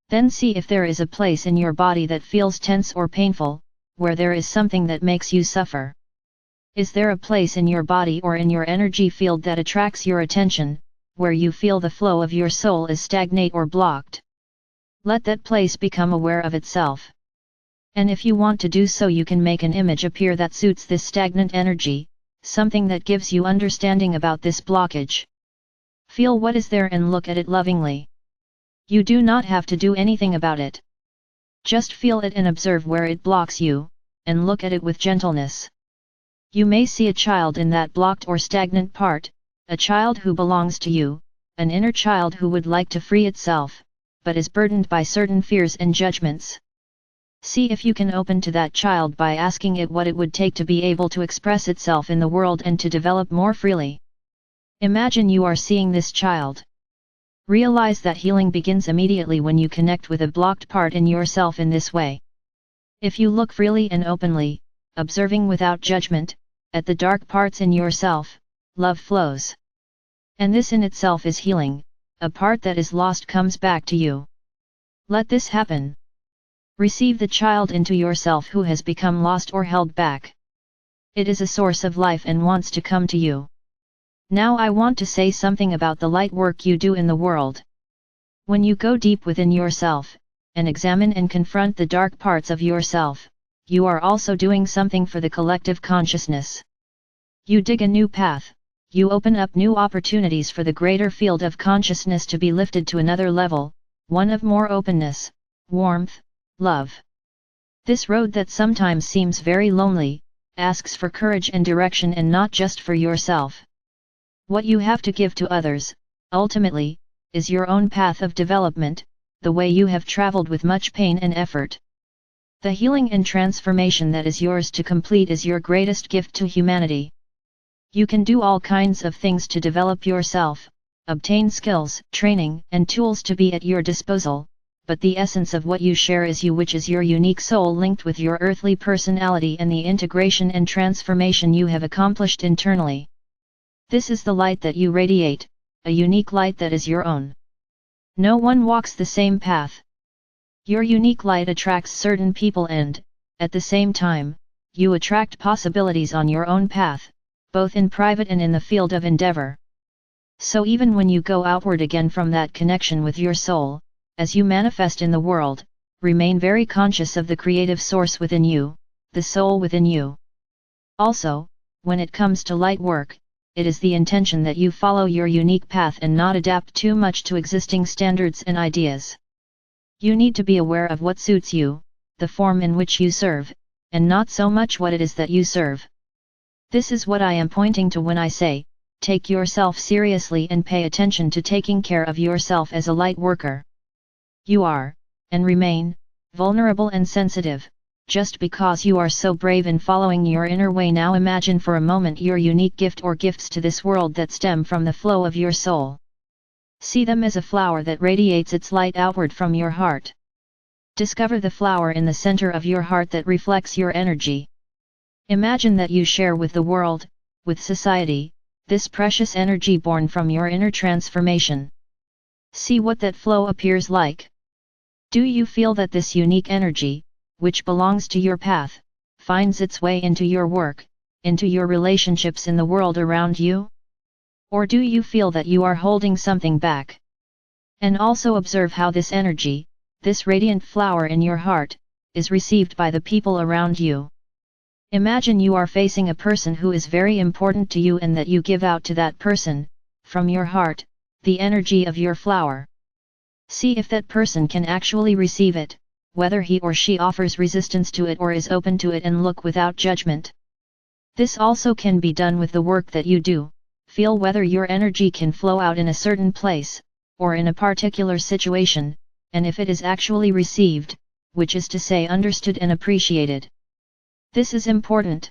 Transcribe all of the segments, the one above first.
Then see if there is a place in your body that feels tense or painful, where there is something that makes you suffer. Is there a place in your body or in your energy field that attracts your attention, where you feel the flow of your soul is stagnant or blocked? Let that place become aware of itself. And if you want to do so, you can make an image appear that suits this stagnant energy, something that gives you understanding about this blockage. Feel what is there and look at it lovingly. You do not have to do anything about it. Just feel it and observe where it blocks you, and look at it with gentleness. You may see a child in that blocked or stagnant part, a child who belongs to you, an inner child who would like to free itself, but is burdened by certain fears and judgments. See if you can open to that child by asking it what it would take to be able to express itself in the world and to develop more freely. Imagine you are seeing this child. Realize that healing begins immediately when you connect with a blocked part in yourself in this way. If you look freely and openly, observing without judgment, at the dark parts in yourself, love flows. And this in itself is healing. A part that is lost comes back to you. Let this happen. Receive the child into yourself who has become lost or held back. It is a source of life and wants to come to you. Now I want to say something about the light work you do in the world. When you go deep within yourself, and examine and confront the dark parts of yourself, you are also doing something for the collective consciousness. You dig a new path, you open up new opportunities for the greater field of consciousness to be lifted to another level, one of more openness, warmth, love. This road that sometimes seems very lonely, asks for courage and direction, and not just for yourself. What you have to give to others, ultimately, is your own path of development, the way you have traveled with much pain and effort. The healing and transformation that is yours to complete is your greatest gift to humanity. You can do all kinds of things to develop yourself, obtain skills, training, and tools to be at your disposal, but the essence of what you share is you, which is your unique soul linked with your earthly personality and the integration and transformation you have accomplished internally. This is the light that you radiate, a unique light that is your own. No one walks the same path. Your unique light attracts certain people and, at the same time, you attract possibilities on your own path, both in private and in the field of endeavor. So even when you go outward again from that connection with your soul, as you manifest in the world, remain very conscious of the creative source within you, the soul within you. Also, when it comes to light work, it is the intention that you follow your unique path and not adapt too much to existing standards and ideas. You need to be aware of what suits you, the form in which you serve, and not so much what it is that you serve. This is what I am pointing to when I say, take yourself seriously and pay attention to taking care of yourself as a light worker. You are, and remain, vulnerable and sensitive, just because you are so brave in following your inner way. Now imagine for a moment your unique gift or gifts to this world that stem from the flow of your soul. See them as a flower that radiates its light outward from your heart. Discover the flower in the center of your heart that reflects your energy. Imagine that you share with the world, with society, this precious energy born from your inner transformation. See what that flow appears like. Do you feel that this unique energy, which belongs to your path, finds its way into your work, into your relationships in the world around you? Or do you feel that you are holding something back? And also observe how this energy, this radiant flower in your heart, is received by the people around you. Imagine you are facing a person who is very important to you and that you give out to that person, from your heart, the energy of your flower. See if that person can actually receive it, whether he or she offers resistance to it or is open to it, and look without judgment. This also can be done with the work that you do. Feel whether your energy can flow out in a certain place, or in a particular situation, and if it is actually received, which is to say understood and appreciated. This is important.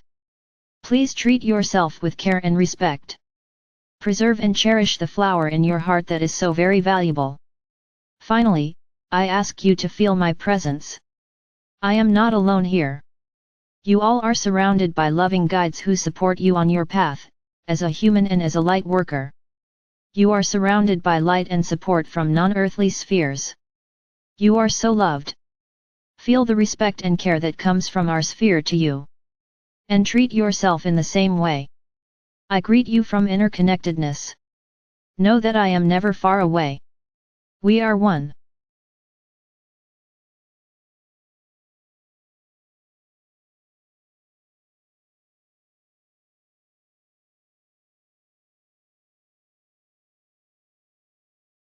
Please treat yourself with care and respect. Preserve and cherish the flower in your heart that is so very valuable. Finally, I ask you to feel my presence. I am not alone here. You all are surrounded by loving guides who support you on your path, as a human and as a light worker. You are surrounded by light and support from non-earthly spheres. You are so loved. Feel the respect and care that comes from our sphere to you. And treat yourself in the same way. I greet you from interconnectedness. Know that I am never far away. We are one.